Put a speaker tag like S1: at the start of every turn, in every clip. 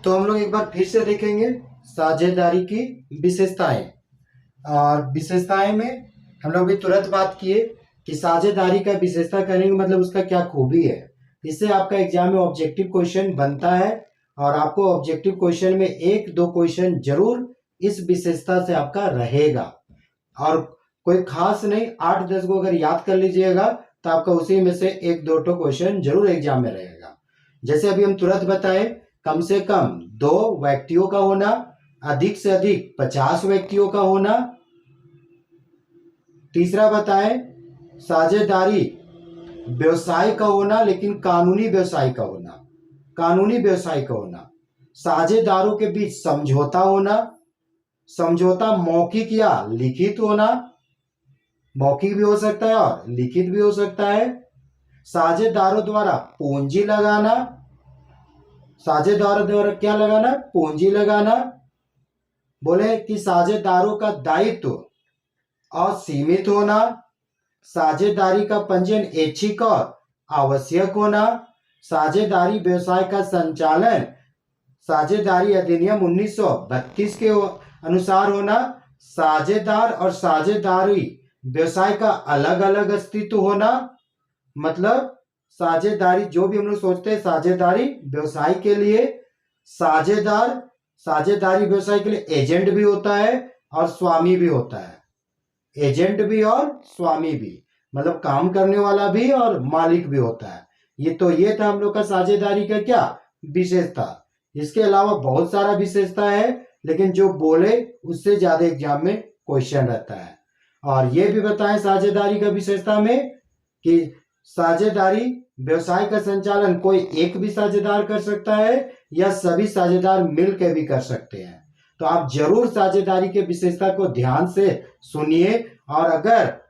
S1: तो हम लोग एक बार फिर से देखेंगे साझेदारी की विशेषताएं। और विशेषताएं में हम लोग भी तुरंत बात किए कि साझेदारी का विशेषता करेंगे मतलब उसका क्या खूबी है। इससे आपका एग्जाम में ऑब्जेक्टिव क्वेश्चन बनता है और आपको ऑब्जेक्टिव क्वेश्चन में एक दो क्वेश्चन जरूर इस विशेषता से आपका रहेगा। और कोई खास नहीं, 8-10 को अगर याद कर लीजिएगा तो आपका उसी में से एक दो तो क्वेश्चन जरूर एग्जाम में रहेगा। जैसे अभी हम तुरंत बताए, कम से कम 2 व्यक्तियों का होना, अधिक से अधिक 50 व्यक्तियों का होना। तीसरा बताएं, साझेदारी व्यवसाय का होना लेकिन कानूनी व्यवसाय का होना, कानूनी व्यवसाय का होना। साझेदारों के बीच समझौता होना, समझौता मौखिक या लिखित होना, मौखिक भी हो सकता है और लिखित भी हो सकता है। साझेदारों द्वारा पूंजी लगाना, साझेदारों द्वारा क्या लगाना? पूंजी लगाना। बोले कि साझेदारों का दायित्व असीमित होना, साझेदारी का पंजीयन ऐच्छिक और आवश्यक होना, साझेदारी व्यवसाय का संचालन साझेदारी अधिनियम 1932 के अनुसार होना, साझेदार और साझेदारी व्यवसाय का अलग अलग अस्तित्व होना। मतलब साझेदारी जो भी हम लोग सोचते हैं साझेदारी व्यवसाय के लिए, साझेदार साझेदारी व्यवसाय के लिए एजेंट भी होता है और स्वामी भी होता है। एजेंट भी और स्वामी भी, मतलब काम करने वाला भी और मालिक भी होता है। ये था हम लोग का साझेदारी का क्या विशेषता। इसके अलावा बहुत सारा विशेषता है लेकिन जो बोले उससे ज्यादा एग्जाम में क्वेश्चन रहता है। और ये भी बताएं साझेदारी का विशेषता में कि साझेदारी व्यवसाय का संचालन कोई एक भी साझेदार कर सकता है या सभी साझेदार मिलकर भी कर सकते हैं। तो आप जरूर साझेदारी के विशेषता को ध्यान से सुनिए और अगर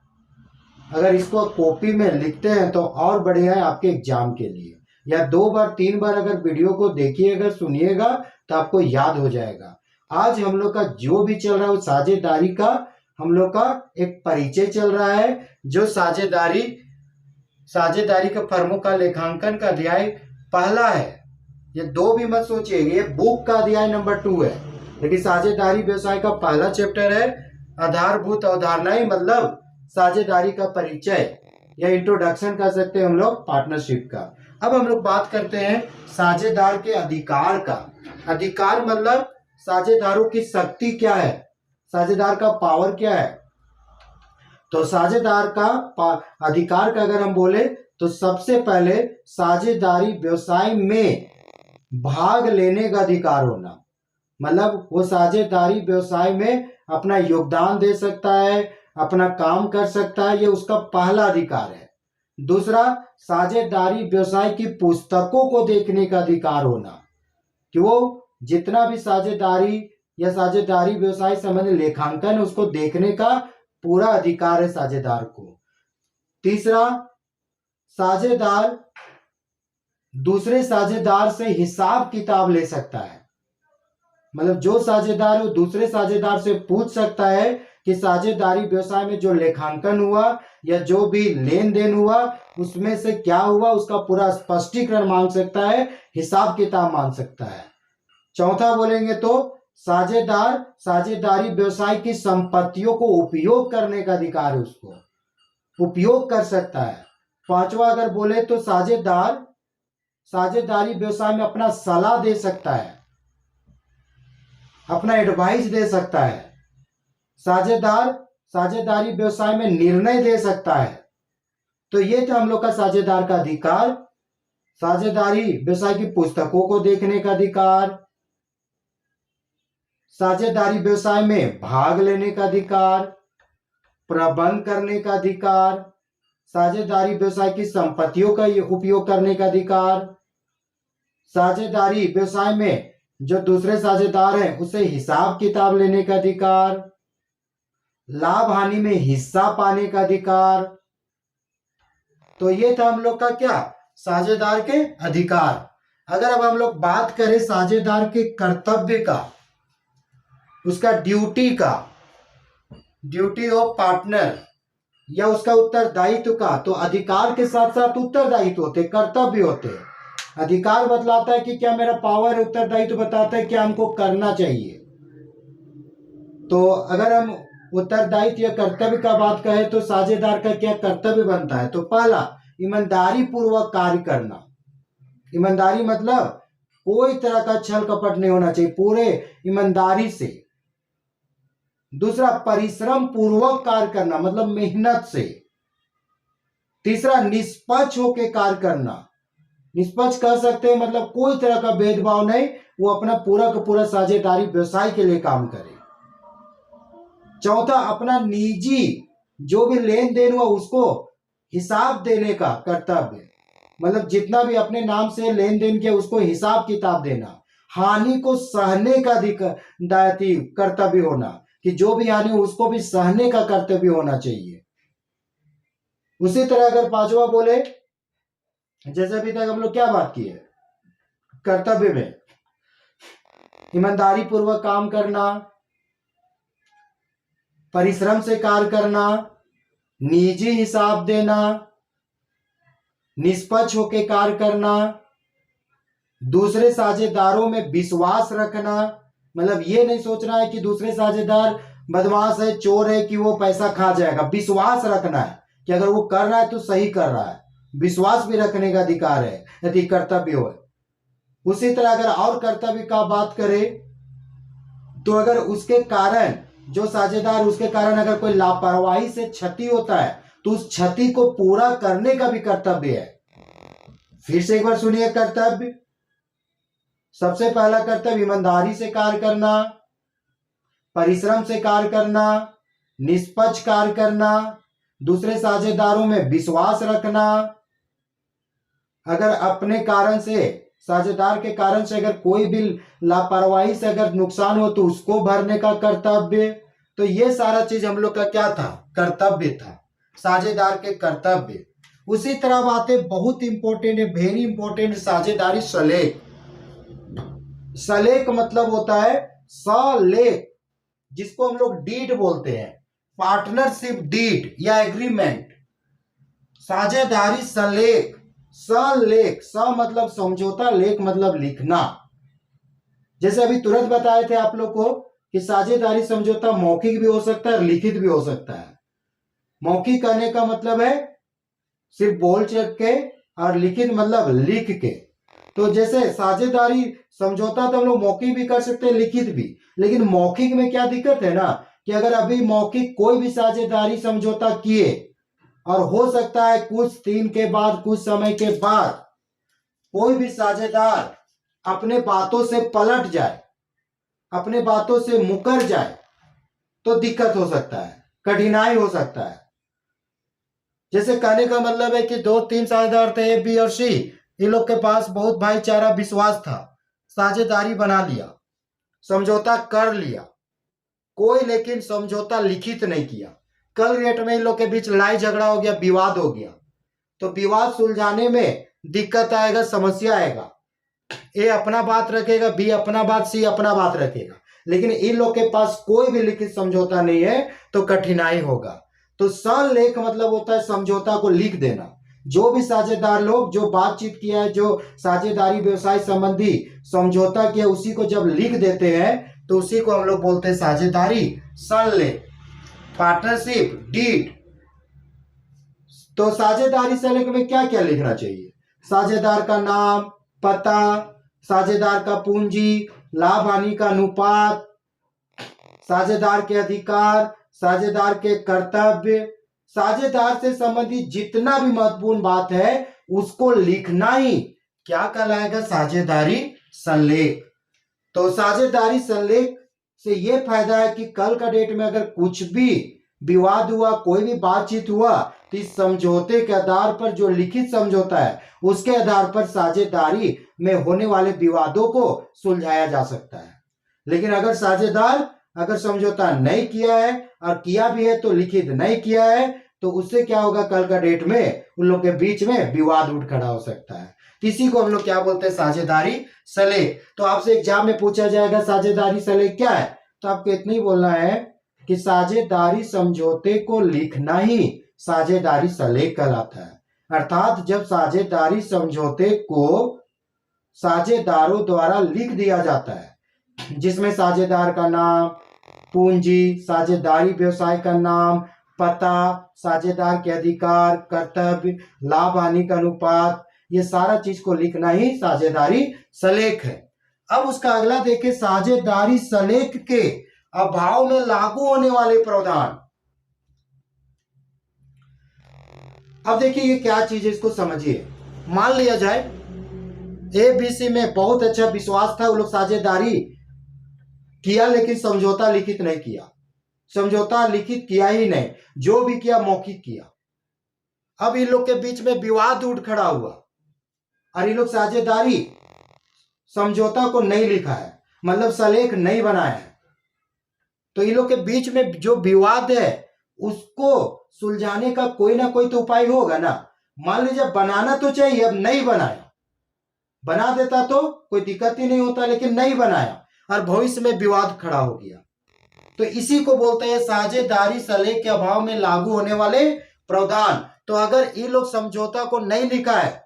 S1: इसको कॉपी में लिखते हैं तो और बढ़िया है आपके एग्जाम के लिए। या 2 बार 3 बार अगर वीडियो को देखिएगा सुनिएगा तो आपको याद हो जाएगा। आज हम लोग का जो भी चल रहा है वो साझेदारी का हम लोग का एक परिचय चल रहा है, जो साझेदारी का फर्मों का लेखांकन का अध्याय पहला है। ये 2 भी मत सोचिए, ये बुक का अध्याय नंबर 2 है, लेकिन साझेदारी व्यवसाय का पहला चैप्टर है आधारभूत अवधारणाएं, मतलब साझेदारी का परिचय या इंट्रोडक्शन कर सकते हैं हम लोग पार्टनरशिप का। अब हम लोग बात करते हैं साझेदार के अधिकार का। अधिकार मतलब साझेदारों की शक्ति क्या है, साझेदार का पावर क्या है। तो साझेदार का अधिकार का अगर हम बोले तो सबसे पहले साझेदारी व्यवसाय में भाग लेने का अधिकार होना, मतलब वो साझेदारी व्यवसाय में अपना योगदान दे सकता है, अपना काम कर सकता है, ये उसका पहला अधिकार है। दूसरा, साझेदारी व्यवसाय की पुस्तकों को देखने का अधिकार होना, कि वो जितना भी साझेदारी या साझेदारी व्यवसाय संबंधी लेखांकन है उसको देखने का पूरा अधिकार है साझेदार को। तीसरा, साझेदार दूसरे साझेदार से हिसाब किताब ले सकता है, मतलब जो साझेदार है वो दूसरे साझेदार से पूछ सकता है कि साझेदारी व्यवसाय में जो लेखांकन हुआ या जो भी लेन देन हुआ उसमें से क्या हुआ, उसका पूरा स्पष्टीकरण मांग सकता है, हिसाब किताब मांग सकता है। चौथा बोलेंगे तो साझेदार साझेदारी व्यवसाय की संपत्तियों को उपयोग करने का अधिकार है, उसको उपयोग कर सकता है। पांचवा अगर बोले तो साझेदार साझेदारी व्यवसाय में अपना सलाह दे सकता है, अपना एडवाइस दे सकता है। साझेदार साझेदारी व्यवसाय में निर्णय दे सकता है। तो ये था हम लोग का साझेदार का अधिकार। साझेदारी व्यवसाय की पुस्तकों को देखने का अधिकार, साझेदारी व्यवसाय में भाग लेने का अधिकार, प्रबंध करने का अधिकार, साझेदारी व्यवसाय की संपत्तियों का उपयोग करने का अधिकार, साझेदारी व्यवसाय में जो दूसरे साझेदार हैं उससे हिसाब किताब लेने का अधिकार, लाभ हानि में हिस्सा पाने का अधिकार। तो ये था हम लोग का क्या साझेदार के अधिकार। अगर अब हम लोग बात करें साझेदार के कर्तव्य का, उसका ड्यूटी ऑफ पार्टनर या उसका उत्तरदायित्व का, तो अधिकार के साथ साथ उत्तरदायित्व होते, कर्तव्य होते। अधिकार बतलाता है कि क्या मेरा पावर, उत्तरदायित्व बताता है क्या हमको करना चाहिए। तो अगर हम उत्तरदायित्व या कर्तव्य का बात करें तो साझेदार का क्या कर्तव्य बनता है? तो पहला, ईमानदारी पूर्वक कार्य करना। ईमानदारी मतलब कोई तरह का छल कपट नहीं होना चाहिए, पूरे ईमानदारी से। दूसरा, परिश्रम पूर्वक कार्य करना, मतलब मेहनत से। तीसरा, निष्पक्ष होकर कार्य करना। निष्पक्ष कह सकते हैं मतलब कोई तरह का भेदभाव नहीं, वो अपना पूरा का पूरा साझेदारी व्यवसाय के लिए काम करे। चौथा, अपना निजी जो भी लेन देन हुआ उसको हिसाब देने का कर्तव्य, मतलब जितना भी अपने नाम से लेन देन किया उसको हिसाब किताब देना। हानि को सहने का दायित्व कर्तव्य होना, कि जो भी हानि हो उसको भी सहने का कर्तव्य होना चाहिए। उसी तरह अगर पांचवा बोले, जैसे अभी तक हम लोग क्या बात की है, कर्तव्य में ईमानदारी पूर्वक काम करना, परिश्रम से कार्य करना, निजी हिसाब देना, निष्पक्ष होकर कार्य करना, दूसरे साझेदारों में विश्वास रखना, मतलब ये नहीं सोचना है कि दूसरे साझेदार बदमाश है, चोर है, कि वो पैसा खा जाएगा। विश्वास रखना है कि अगर वो कर रहा है तो सही कर रहा है, विश्वास भी रखने का अधिकार है यदि कर्तव्य हो। उसी तरह अगर और कर्तव्य का बात करें तो अगर उसके कारण, जो साझेदार उसके कारण अगर कोई लापरवाही से क्षति होता है तो उस क्षति को पूरा करने का भी कर्तव्य है। फिर से एक बार सुनिए कर्तव्य। सबसे पहला कर्तव्य ईमानदारी से कार्य करना, परिश्रम से कार्य करना, निष्पक्ष कार्य करना, दूसरे साझेदारों में विश्वास रखना, अगर अपने कारण से, साझेदार के कारण से अगर कोई भी लापरवाही से अगर नुकसान हो तो उसको भरने का कर्तव्य। तो ये सारा चीज हम लोग का क्या था? कर्तव्य था, साझेदार के कर्तव्य। उसी तरह बातें बहुत इंपॉर्टेंट है, वेरी इंपॉर्टेंट, साझेदारी सलेख। सलेख मतलब होता है सलेख, जिसको हम लोग डीड बोलते हैं, पार्टनरशिप डीड या एग्रीमेंट। साझेदारी सलेख, सलेख, स मतलब समझौता, लेख मतलब लिखना। जैसे अभी तुरंत बताए थे आप लोग को कि साझेदारी समझौता मौखिक भी हो सकता है और लिखित भी हो सकता है। मौखिक कहने का मतलब है सिर्फ बोल चल के, और लिखित मतलब लिख के। तो जैसे साझेदारी समझौता तो हम लोग मौखिक भी कर सकते हैं, लिखित भी। लेकिन मौखिक में क्या दिक्कत है ना, कि अगर अभी मौखिक कोई भी साझेदारी समझौता किए और हो सकता है कुछ दिन के बाद, कुछ समय के बाद कोई भी साझेदार अपने बातों से पलट जाए, अपने बातों से मुकर जाए, तो दिक्कत हो सकता है, कठिनाई हो सकता है। जैसे कहने का मतलब है कि 2-3 साझेदार थे, ए, बी और सी। इन लोग के पास बहुत भाईचारा विश्वास था, साझेदारी बना लिया, समझौता कर लिया, कोई लेकिन समझौता लिखित नहीं किया। कल रेट में इन लोग के बीच लड़ाई झगड़ा हो गया, विवाद हो गया। तो विवाद सुलझाने में दिक्कत आएगा, समस्या आएगा। ए अपना बात रखेगा, बी अपना बात, सी अपना बात रखेगा, लेकिन इन लोग के पास कोई भी लिखित समझौता नहीं है, तो कठिनाई होगा। तो सलेख मतलब होता है समझौता को लिख देना। जो भी साझेदार लोग जो बातचीत किया है, जो साझेदारी व्यवसाय संबंधी समझौता किया, उसी को जब लिख देते हैं तो उसी को हम लोग बोलते हैं साझेदारी सलेख, पार्टनरशिप डीड। तो साझेदारी सलेख में क्या क्या लिखना चाहिए? साझेदार का नाम, पता, साझेदार का पूंजी, लाभ हानि का अनुपात, साझेदार के अधिकार, साझेदार के कर्तव्य, साझेदार से संबंधित जितना भी महत्वपूर्ण बात है उसको लिखना ही क्या कहलाएगा? साझेदारी सलेख। तो साझेदारी सलेख से ये फायदा है कि कल का डेट में अगर कुछ भी विवाद हुआ, कोई भी बातचीत हुआ, तो इस समझौते के आधार पर, जो लिखित समझौता है उसके आधार पर साझेदारी में होने वाले विवादों को सुलझाया जा सकता है। लेकिन अगर साझेदार अगर समझौता नहीं किया है, और किया भी है तो लिखित नहीं किया है, तो उससे क्या होगा? कल का डेट में उन लोग के बीच में विवाद उठ खड़ा हो सकता है। इसी को हम लोग क्या बोलते हैं? साझेदारी सलेख। तो आपसे एग्जाम में पूछा जाएगा साझेदारी सलेख क्या है, तो आपको इतना ही बोलना है कि साझेदारी समझौते को लिखना ही साझेदारी सलेख कहलाता है। अर्थात जब साझेदारी समझौते को साझेदारों द्वारा लिख दिया जाता है, जिसमें साझेदार का नाम, पूंजी, साझेदारी व्यवसाय का नाम, पता, साझेदार के अधिकार, कर्तव्य, लाभ हानि का अनुपात, ये सारा चीज को लिखना ही साझेदारी सलेख है। अब उसका अगला देखें, साझेदारी सलेख के अभाव में लागू होने वाले प्रावधान। अब देखिए ये क्या चीज है, इसको समझिए। मान लिया जाए ABC में बहुत अच्छा विश्वास था, वो लोग साझेदारी किया लेकिन समझौता लिखित नहीं किया, समझौता लिखित किया ही नहीं, जो भी किया मौखिक किया। अब इन लोग के बीच में विवाद उठ खड़ा हुआ और इन लोग साझेदारी समझौता को नहीं लिखा है, मतलब सलेख नहीं बनाया है। तो इन लोग के बीच में जो विवाद है उसको सुलझाने का कोई ना कोई तो उपाय होगा ना। मान लीजिए बनाना तो चाहिए, अब नहीं बनाया, बना देता तो कोई दिक्कत ही नहीं होता, लेकिन नहीं बनाया और भविष्य में विवाद खड़ा हो गया। तो इसी को बोलते हैं साझेदारी सलेख के अभाव में लागू होने वाले प्रावधान। तो अगर ये लोग समझौता को नहीं लिखा है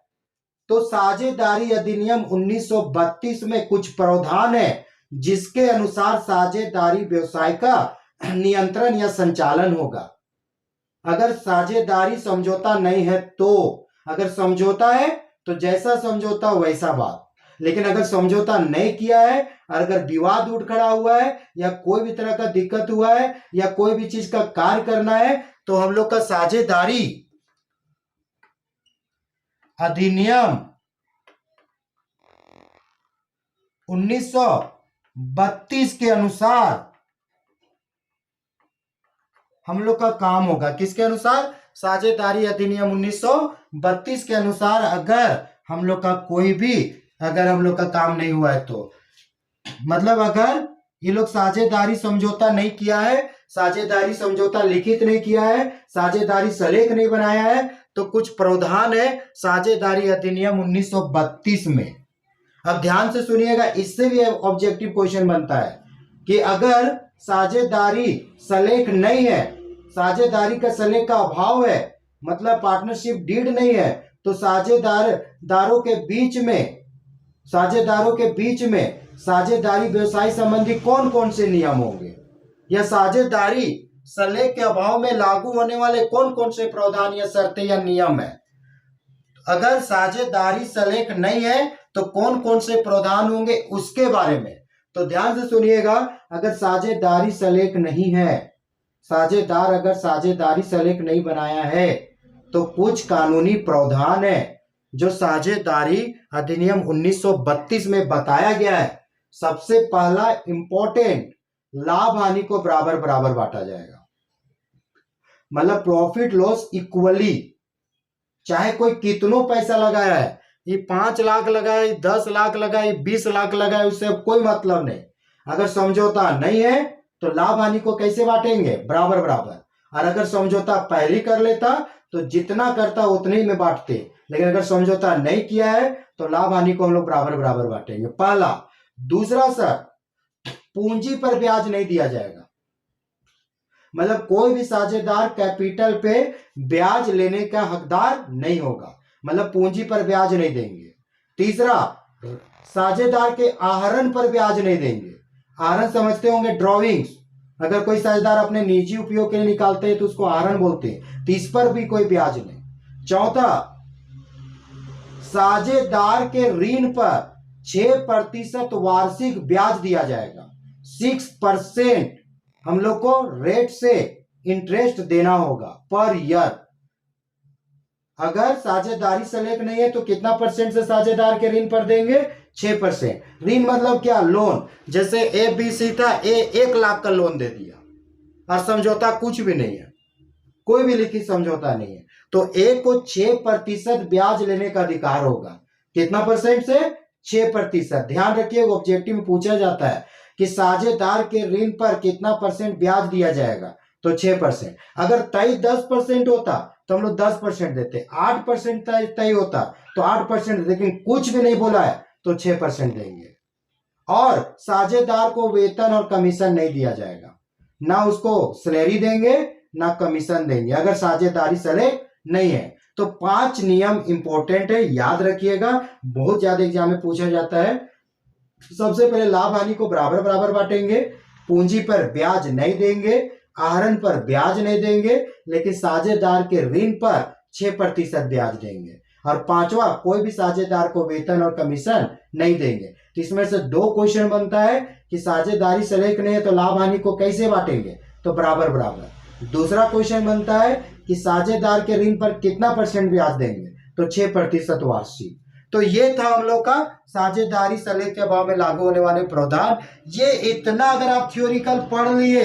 S1: तो साझेदारी अधिनियम 1932 में कुछ प्रावधान है जिसके अनुसार साझेदारी व्यवसाय का नियंत्रण या संचालन होगा। अगर साझेदारी समझौता नहीं है तो, अगर समझौता है तो जैसा समझौता वैसा बात, लेकिन अगर समझौता नहीं किया है और अगर विवाद उठ खड़ा हुआ है या कोई भी तरह का दिक्कत हुआ है या कोई भी चीज का कार्य करना है तो हम लोग का साझेदारी अधिनियम 1932 के अनुसार हम लोग का काम होगा। किसके अनुसार? साझेदारी अधिनियम 1932 के अनुसार अगर हम लोग का कोई भी, अगर हम लोग का काम नहीं हुआ है तो, मतलब अगर ये लोग साझेदारी समझौता नहीं किया है, साझेदारी समझौता लिखित नहीं किया है, साझेदारी सलेख नहीं बनाया है, तो कुछ प्रावधान है साझेदारी अधिनियम 1932 में। अब ध्यान से सुनिएगा, इससे भी ऑब्जेक्टिव क्वेश्चन बनता है कि अगर साझेदारी सलेख नहीं है, साझेदारी का सलेख का अभाव है, मतलब पार्टनरशिप डीड नहीं है, तो साझेदारों के बीच में साझेदारी व्यवसाय संबंधी कौन कौन से नियम होंगे, या साझेदारी सलेख के अभाव में लागू होने वाले कौन कौन से प्रावधान या शर्तें या नियम है। अगर साझेदारी सलेख नहीं है तो कौन कौन से प्रावधान होंगे उसके बारे में। तो ध्यान से सुनिएगा, अगर साझेदारी सलेख नहीं है, साझेदार अगर साझेदारी सलेख नहीं बनाया है तो कुछ कानूनी प्रावधान है जो साझेदारी अधिनियम 1932 में बताया गया है। सबसे पहला इंपॉर्टेंट, लाभ हानि को बराबर बराबर बांटा जाएगा, मतलब प्रॉफिट लॉस इक्वली। चाहे कोई कितनों पैसा लगाया है, ये 5 लाख लगाए, 10 लाख लगाए, 20 लाख लगाए, उससे कोई मतलब नहीं। अगर समझौता नहीं है तो लाभ हानि को कैसे बांटेंगे? बराबर बराबर। और अगर समझौता पहले कर लेता तो जितना करता उतने ही में बांटते, लेकिन अगर समझौता नहीं किया है तो लाभ हानि को हम लोग बराबर बराबर बांटेंगे, पहला। दूसरा सर, पूंजी पर ब्याज नहीं दिया जाएगा, मतलब कोई भी साझेदार कैपिटल पे ब्याज लेने का हकदार नहीं होगा, मतलब पूंजी पर ब्याज नहीं देंगे। तीसरा, साझेदार के आहरण पर ब्याज नहीं देंगे। आहरण समझते होंगे, ड्रॉविंग्स। अगर कोई साझेदार अपने निजी उपयोग के लिए निकालते हैं तो उसको आहरण बोलते हैं, तो इस पर भी कोई ब्याज नहीं। चौथा, साझेदार के ऋण पर 6% वार्षिक ब्याज दिया जाएगा। 6% हम लोग को रेट से इंटरेस्ट देना होगा पर ईयर। अगर साझेदारी सलेख नहीं है तो कितना परसेंट से साझेदार के ऋण पर देंगे? 6%। ऋण मतलब क्या? लोन। जैसे ABC था, ए 1 लाख का लोन दे दिया और समझौता कुछ भी नहीं है, कोई भी लिखित समझौता नहीं है, तो ए को 6% ब्याज लेने का अधिकार होगा। कितना परसेंट से? 6%। ध्यान रखिए, ऑब्जेक्टिव में पूछा जाता है कि साझेदार के ऋण पर कितना परसेंट ब्याज दिया जाएगा, तो 6%। अगर तय 10% होता तो हम लोग 10% देते, 8% तय होता तो 8%, लेकिन कुछ भी नहीं बोला है तो 6% देंगे। और साझेदार को वेतन और कमीशन नहीं दिया जाएगा, ना उसको सैलरी देंगे ना कमीशन देंगे, अगर साझेदारी सलेख नहीं है। तो 5 नियम इंपॉर्टेंट है, याद रखिएगा, बहुत ज्यादा एग्जाम में पूछा जाता है। सबसे पहले लाभ हानि को बराबर बराबर बांटेंगे, पूंजी पर ब्याज नहीं देंगे, आहरण पर ब्याज नहीं देंगे, लेकिन साझेदार के ऋण पर 6% ब्याज देंगे। और पांचवा, कोई भी साझेदार को वेतन और कमीशन नहीं देंगे। तो इसमें से 2 क्वेश्चन बनता है कि साझेदारी सेलेक्ट नहीं है तो लाभ हानि को कैसे बांटेंगे, तो बराबर बराबर। दूसरा क्वेश्चन बनता है कि साझेदार के ऋण पर कितना % ब्याज देंगे, तो 6% वार्षिक। तो ये था हम लोग का साझेदारी सलेख के अभाव में लागू होने वाले प्रावधान। ये इतना अगर आप थ्योरिकल पढ़ लिए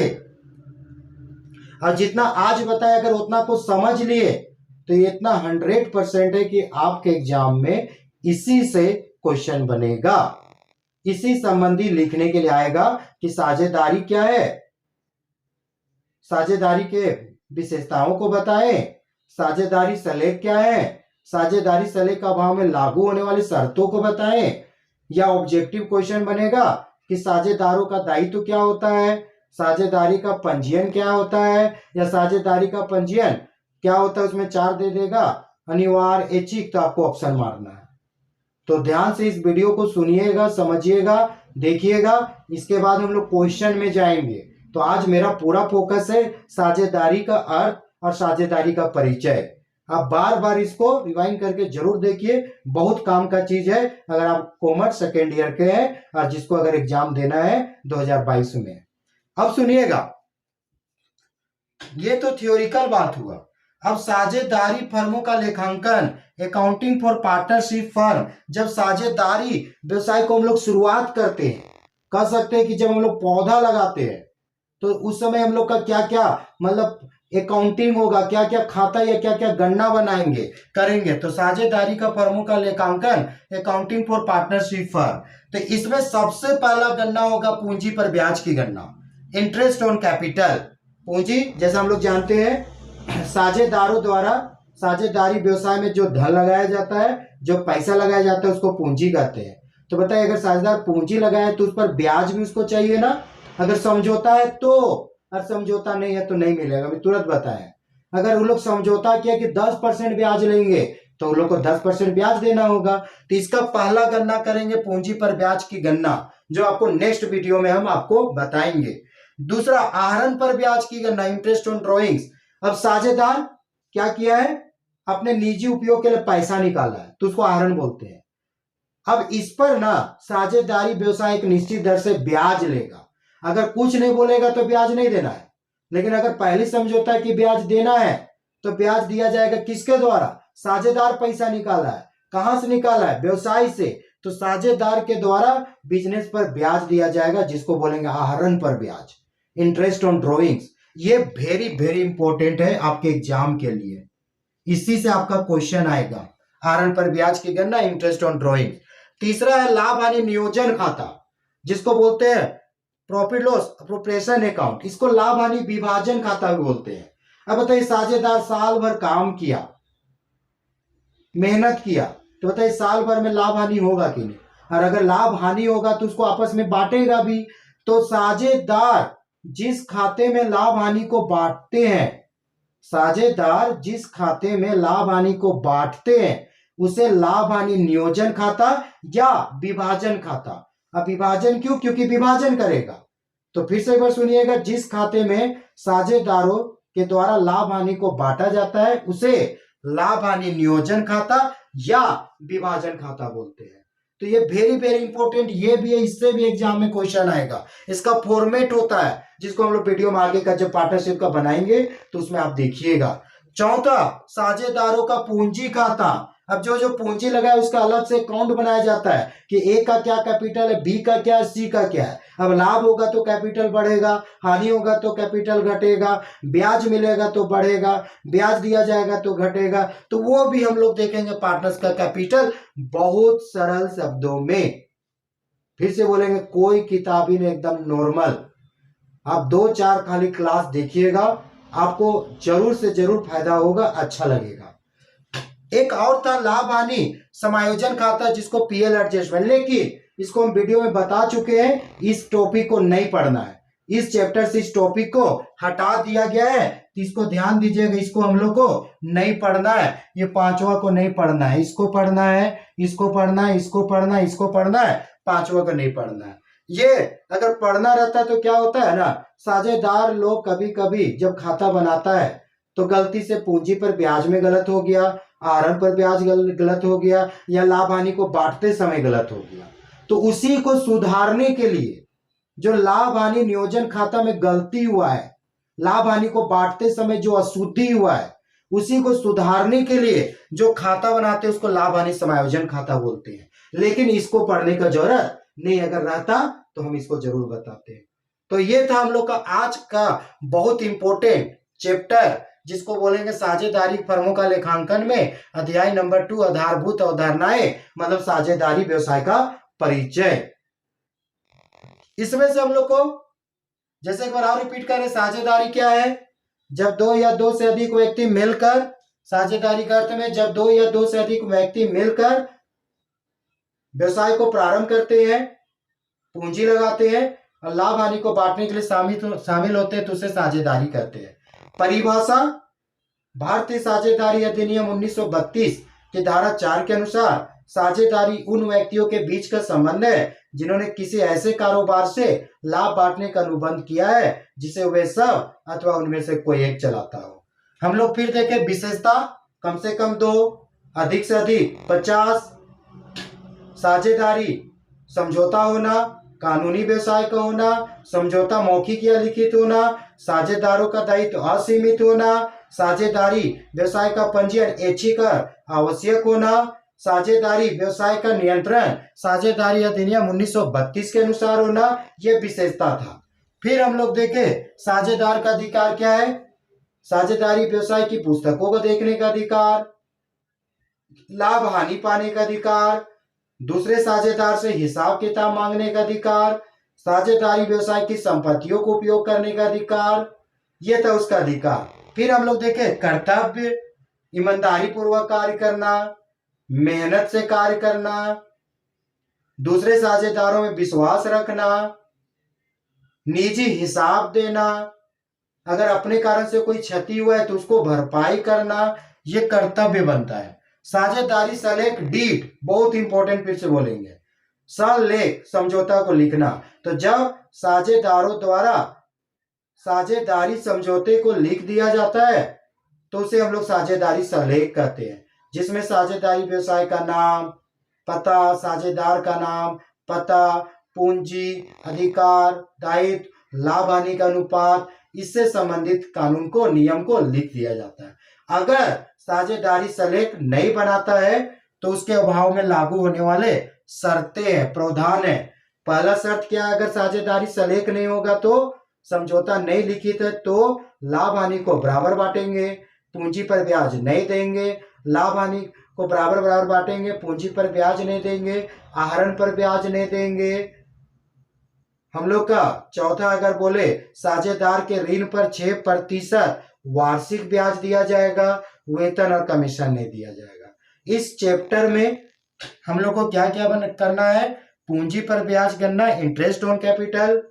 S1: और जितना आज बताया अगर उतना को समझ लिए तो ये इतना 100% है कि आपके एग्जाम में इसी से क्वेश्चन बनेगा, इसी संबंधी लिखने के लिए आएगा कि साझेदारी क्या है, साझेदारी के विशेषताओं को बताएं, साझेदारी सलेख क्या है, साझेदारी सलेख का अभाव में लागू होने वाली शर्तों को बताएं। या ऑब्जेक्टिव क्वेश्चन बनेगा कि साझेदारों का दायित्व क्या होता है, साझेदारी का पंजीयन क्या होता है, या साझेदारी का पंजीयन क्या होता है, उसमें 4 दे देगा, अनिवार्य, ऐच्छिक, तो आपको ऑप्शन मारना है। तो ध्यान से इस वीडियो को सुनिएगा, समझिएगा, देखिएगा। इसके बाद हम लोग क्वेश्चन में जाएंगे। तो आज मेरा पूरा फोकस है साझेदारी का अर्थ और साझेदारी का परिचय। आप बार बार इसको रिवाइंड करके जरूर देखिए, बहुत काम का चीज है अगर आप कॉमर्स सेकेंड ईयर के हैं और जिसको अगर एग्जाम देना है 2022 में। अब सुनिएगा, ये तो थ्योरिकल बात हुआ। अब साझेदारी फर्मों का लेखांकन, अकाउंटिंग फॉर पार्टनरशिप फर्म। जब साझेदारी व्यवसाय को हम लोग शुरुआत करते हैं, कह सकते हैं कि जब हम लोग पौधा लगाते हैं तो उस समय हम लोग का क्या क्या मतलब अकाउंटिंग होगा, क्या क्या खाता या क्या क्या गणना बनाएंगे, करेंगे। तो साझेदारी का फर्मों का लेखांकन, अकाउंटिंग फॉर पार्टनरशिप फर्म। तो इसमें सबसे पहला गणना होगा पूंजी पर ब्याज की गणना, इंटरेस्ट ऑन कैपिटल। पूंजी जैसा हम लोग जानते हैं साझेदारों द्वारा साझेदारी व्यवसाय में जो धन लगाया जाता है, जो पैसा लगाया जाता है उसको पूंजी कहते हैं। तो बताइए अगर साझेदार पूंजी लगाए तो उस पर ब्याज भी उसको चाहिए ना, अगर समझौता है तो, और समझौता नहीं है तो नहीं मिलेगा। अभी तुरंत बताया, अगर वो लोग समझौता किया कि 10% ब्याज लेंगे तो उन लोग को 10% ब्याज देना होगा। तो इसका पहला गणना करेंगे पूंजी पर ब्याज की गणना, जो आपको नेक्स्ट वीडियो में हम आपको बताएंगे। दूसरा, आहरण पर ब्याज की गणना, इंटरेस्ट ऑन ड्रॉइंग्स। अब साझेदार क्या किया है, अपने निजी उपयोग के लिए पैसा निकाला है तो उसको आहरण बोलते हैं। अब इस पर ना साझेदारी व्यवसाय एक निश्चित दर से ब्याज लेगा। अगर कुछ नहीं बोलेगा तो ब्याज नहीं देना है, लेकिन अगर पहले समझौता है कि ब्याज देना है तो ब्याज दिया जाएगा किसके द्वारा, साझेदार पैसा निकाला है, कहां से निकाला है, व्यवसाय से, तो साझेदार के द्वारा बिजनेस पर ब्याज दिया जाएगा, जिसको बोलेंगे आहरण पर ब्याज, इंटरेस्ट ऑन ड्रॉइंग्स। ये वेरी वेरी इंपॉर्टेंट है आपके एग्जाम के लिए, इसी से आपका क्वेश्चन आएगा, आहरण पर ब्याज की गणना, इंटरेस्ट ऑन ड्रॉइंग। तीसरा है लाभ हानि नियोजन खाता, जिसको बोलते हैं प्रॉफिट लॉस अप्रोप्रिएशन अकाउंट, इसको लाभ हानि विभाजन खाता भी बोलते हैं। अब बताइए साझेदार साल भर काम किया, मेहनत किया, तो बताइए साल भर में लाभ हानि होगा कि नहीं, और अगर लाभ हानि होगा तो उसको आपस में बांटेगा भी। तो साझेदार जिस खाते में लाभ हानि को बांटते हैं, साझेदार जिस खाते में लाभ हानि को बांटते हैं उसे लाभ हानि नियोजन खाता या विभाजन खाता। अब विभाजन क्यों, क्योंकि विभाजन करेगा। तो फिर से एक बार सुनिएगा, जिस खाते में साझेदारों के द्वारा लाभ हानि को बांटा जाता है उसे लाभ हानि नियोजन खाता या विभाजन खाता बोलते हैं। तो ये वेरी वेरी इंपॉर्टेंट, ये भी है, इससे भी एग्जाम में क्वेश्चन आएगा। इसका फॉर्मेट होता है जिसको हम लोग वीडियो में आगे का जब पार्टनरशिप का बनाएंगे तो उसमें आप देखिएगा। चौथा, साझेदारों का पूंजी खाता। अब जो जो पूंजी लगा है उसका अलग से अकाउंट बनाया जाता है कि ए का क्या कैपिटल है, बी का क्या है, सी का क्या है। अब लाभ होगा तो कैपिटल बढ़ेगा, हानि होगा तो कैपिटल घटेगा, ब्याज मिलेगा तो बढ़ेगा, ब्याज दिया जाएगा तो घटेगा। तो वो भी हम लोग देखेंगे पार्टनर्स का कैपिटल बहुत सरल शब्दों में। फिर से बोलेंगे, कोई किताबी नहीं, एकदम नॉर्मल। आप 2-4 खाली क्लास देखिएगा, आपको जरूर से जरूर फायदा होगा, अच्छा लगेगा। एक और था लाभ हानि समायोजन खाता, जिसको पीएल एडजस्टमेंट, लेकिन इसको हम वीडियो में बता चुके हैं, इस टॉपिक को नहीं पढ़ना है, इस चैप्टर से इस टॉपिक को हटा दिया गया है। तो इसको ध्यान दीजिएगा, इसको हम लोग को नहीं पढ़ना है, ये पांचवा को नहीं पढ़ना है, इसको पढ़ना है, इसको पढ़ना है, इसको पढ़ना है, इसको पढ़ना है, पांचवा को नहीं पढ़ना है। ये अगर पढ़ना रहता है तो क्या होता है ना, साझेदार लोग कभी कभी जब खाता बनाता है तो गलती से पूंजी पर ब्याज में गलत हो गया, आहरण पर ब्याज गलत हो गया, या लाभ हानि को बांटते समय गलत हो गया, तो उसी को सुधारने के लिए जो लाभ हानि नियोजन खाता में गलती हुआ है, लाभ हानि को बांटते समय जो अशुद्धि हुआ है, उसी को सुधारने के लिए जो खाता बनाते हैं उसको लाभ हानि समायोजन खाता बोलते हैं। लेकिन इसको पढ़ने का जरूरत नहीं, अगर रहता तो हम इसको जरूर बताते हैं। तो ये था हम लोग का आज का बहुत इंपॉर्टेंट चैप्टर, जिसको बोलेंगे साझेदारी फर्मों का लेखांकन में अध्याय नंबर 2 आधारभूत अवधारणाएं, मतलब साझेदारी व्यवसाय का परिचय। इसमें से हम लोग को जैसे एक बार और रिपीट करें, साझेदारी क्या है? जब दो या दो से अधिक व्यक्ति मिलकर, साझेदारी का अर्थ में जब दो या दो से अधिक व्यक्ति मिलकर व्यवसाय को प्रारंभ करते हैं, पूंजी लगाते हैं और लाभ हानि को बांटने के लिए शामिल होते हैं, तो उसे साझेदारी कहते हैं। परिभाषा, भारतीय साझेदारी अधिनियम 1932 की धारा 4 के अनुसार साझेदारी उन व्यक्तियों के बीच का संबंध है जिन्होंने किसी ऐसे कारोबार से लाभ बांटने का अनुबंध किया है जिसे वे सब अथवा उनमें से कोई एक चलाता हो। हम लोग फिर देखें विशेषता, कम से कम 2, अधिक से अधिक 50, साझेदारी समझौता होना, कानूनी व्यवसाय का होना, समझौता मौखिक या लिखित होना, साझेदारों का दायित्व असीमित होना, साझेदारी व्यवसाय का पंजीयन ऐच्छिक आवश्यक होना, साझेदारी व्यवसाय का नियंत्रण साझेदारी अधिनियम 1932 के अनुसार होना, यह विशेषता था। फिर हम लोग देखें साझेदार का अधिकार क्या है? साझेदारी व्यवसाय की पुस्तकों को देखने का अधिकार, लाभ हानि पाने का अधिकार, दूसरे साझेदार से हिसाब किताब मांगने का अधिकार, साझेदारी व्यवसाय की संपत्तियों को उपयोग करने का अधिकार, यह था उसका अधिकार। फिर हम लोग देखें कर्तव्य, ईमानदारी पूर्वक कार्य करना, मेहनत से कार्य करना, दूसरे साझेदारों में विश्वास रखना, निजी हिसाब देना, अगर अपने कारण से कोई क्षति हुआ है तो उसको भरपाई करना, यह कर्तव्य बनता है। साझेदारी सलेख डीड, बहुत इंपॉर्टेंट, फिर से बोलेंगे, सलेख समझौता को लिखना। तो जब साझेदारों द्वारा साझेदारी समझौते को लिख दिया जाता है तो उसे हम लोग साझेदारी सलेख कहते हैं, जिसमें साझेदारी व्यवसाय का नाम, पता, साझेदार का नाम, पता, पूंजी, अधिकार, दायित्व, लाभ हानि का अनुपात, इससे संबंधित कानून को, नियम को लिख दिया जाता है। अगर साझेदारी सलेख नहीं बनाता है तो उसके अभाव में लागू होने वाले शर्तें हैं, प्रावधान है। पहला शर्त क्या है? अगर साझेदारी सलेख नहीं होगा तो, समझौता नहीं लिखित है तो लाभ हानि को बराबर बांटेंगे, पूंजी पर ब्याज नहीं देंगे, लाभ हानि को बराबर बराबर बांटेंगे, पूंजी पर ब्याज नहीं देंगे, आहरण पर ब्याज नहीं देंगे। हम लोग का चौथा अगर बोले, साझेदार के ऋण पर 6% वार्षिक ब्याज दिया जाएगा, वेतन और कमीशन नहीं दिया जाएगा। इस चैप्टर में हम लोग को क्या क्या करना है? पूंजी पर ब्याज गणना, इंटरेस्ट ऑन कैपिटल,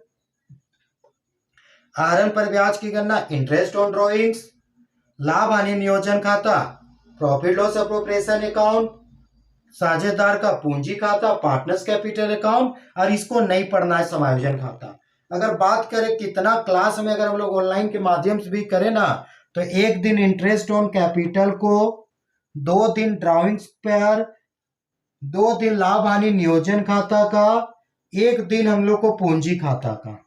S1: आहरण पर ब्याज की गणना, इंटरेस्ट ऑन ड्रॉइंग्स, लाभ हानि नियोजन खाता, प्रॉफिट लॉस अप्रोप्रिएशन अकाउंट, साझेदार का पूंजी खाता, पार्टनर्स कैपिटल अकाउंट, और इसको नहीं पढ़ना है समायोजन खाता। अगर बात करें कितना क्लास में, अगर हम लोग ऑनलाइन के माध्यम से भी करें ना, तो 1 दिन इंटरेस्ट ऑन कैपिटल को, 2 दिन ड्राइंग्स पर, 2 दिन लाभ हानि नियोजन खाता का, 1 दिन हम लोग को पूंजी खाता का,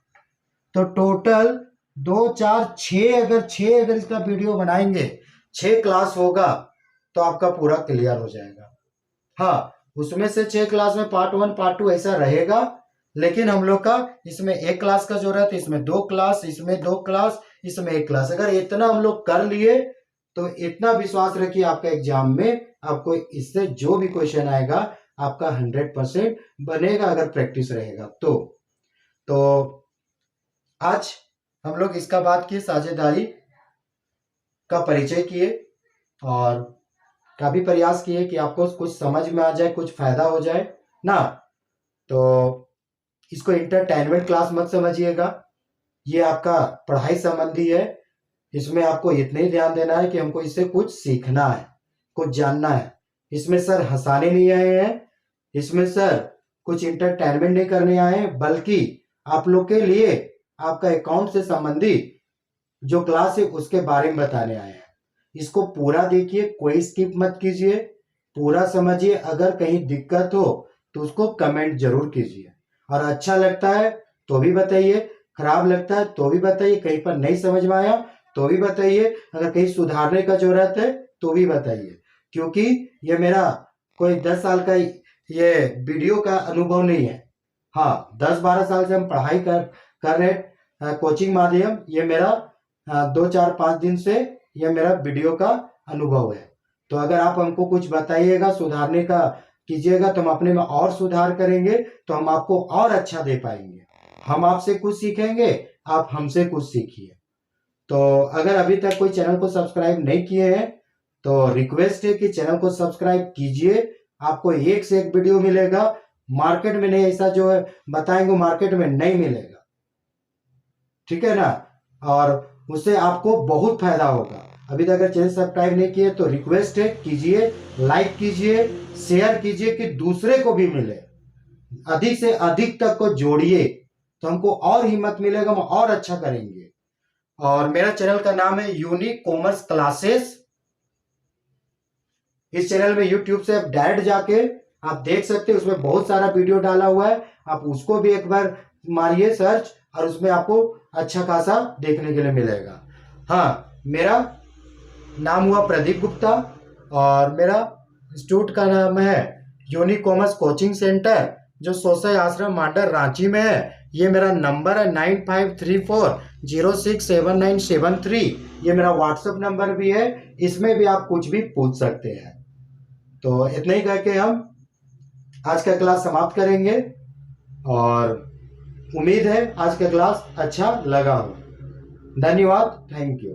S1: तो टोटल 2, 4, 6, अगर इसका वीडियो बनाएंगे, 6 क्लास होगा तो आपका पूरा क्लियर हो जाएगा। हाँ, उसमें से 6 क्लास में पार्ट 1 पार्ट 2 ऐसा रहेगा, लेकिन हम लोग का इसमें 1 क्लास का जरूरत है, इसमें 2 क्लास, इसमें 2 क्लास, इसमें 1 क्लास। अगर इतना हम लोग कर लिए तो इतना विश्वास रखिए आपका एग्जाम में आपको इससे जो भी क्वेश्चन आएगा आपका 100% बनेगा, अगर प्रैक्टिस रहेगा तो आज हम लोग इसका बात किए, साझेदारी का परिचय किए और काफी प्रयास किए कि आपको कुछ समझ में आ जाए, कुछ फायदा हो जाए ना। तो इसको इंटरटेनमेंट क्लास मत समझिएगा, ये आपका पढ़ाई संबंधी है, इसमें आपको इतना ही ध्यान देना है कि हमको इससे कुछ सीखना है, कुछ जानना है। इसमें सर हंसाने नहीं आए हैं, इसमें सर कुछ इंटरटेनमेंट नहीं करने आए हैं, बल्कि आप लोग के लिए आपका अकाउंट से संबंधित जो क्लास है उसके बारे में बताने आए हैं। इसको पूरा देखिए, कोई स्किप मत कीजिए, पूरा समझिए। अगर कहीं दिक्कत हो तो उसको कमेंट जरूर कीजिए, और अच्छा लगता है तो भी बताइए, खराब लगता है तो भी बताइए, कहीं पर नहीं समझ में आया तो भी बताइए, अगर कहीं सुधारने का जरूरत है तो भी बताइए। क्योंकि ये मेरा कोई 10 साल का ये वीडियो का अनुभव नहीं है। हाँ, 10-12 साल से हम पढ़ाई कर रहे कोचिंग माध्यम, ये मेरा 2-4-5 दिन से ये मेरा वीडियो का अनुभव है। तो अगर आप हमको कुछ बताइएगा, सुधारने का कीजिएगा, तो हम अपने में और सुधार करेंगे, तो हम आपको और अच्छा दे पाएंगे। हम आपसे कुछ सीखेंगे, आप हमसे कुछ सीखिए। तो अगर अभी तक कोई चैनल को सब्सक्राइब नहीं किए हैं तो रिक्वेस्ट है कि चैनल को सब्सक्राइब कीजिए। आपको एक से एक वीडियो मिलेगा, मार्केट में नहीं, ऐसा जो है बताएंगे मार्केट में नहीं मिलेगा, ठीक है ना। और उससे आपको बहुत फायदा होगा। अभी तक अगर चैनल सब्सक्राइब नहीं किए तो रिक्वेस्ट है कीजिए, लाइक कीजिए, शेयर कीजिए कि दूसरे को भी मिले, अधिक से अधिक तक को जोड़िए, तो हमको और हिम्मत मिलेगा, हम और अच्छा करेंगे। और मेरा चैनल का नाम है यूनिक कॉमर्स क्लासेस। इस चैनल में यूट्यूब से आप डायरेक्ट जाके आप देख सकते हैं, उसमें बहुत सारा वीडियो डाला हुआ है, आप उसको भी एक बार मारिए सर्च, और उसमें आपको अच्छा खासा देखने के लिए मिलेगा। हाँ, मेरा नाम हुआ प्रदीप गुप्ता, और मेरा इंस्टीट्यूट का नाम है यूनिक कॉमर्स कोचिंग सेंटर, जो सोसाई आश्रम मांडर रांची में है। ये मेरा नंबर है 9534067973। ये मेरा व्हाट्सएप नंबर भी है, इसमें भी आप कुछ भी पूछ सकते हैं। तो इतना ही करके हम आज का क्लास समाप्त करेंगे, और उम्मीद है आज का क्लास अच्छा लगा हो। धन्यवाद, थैंक यू।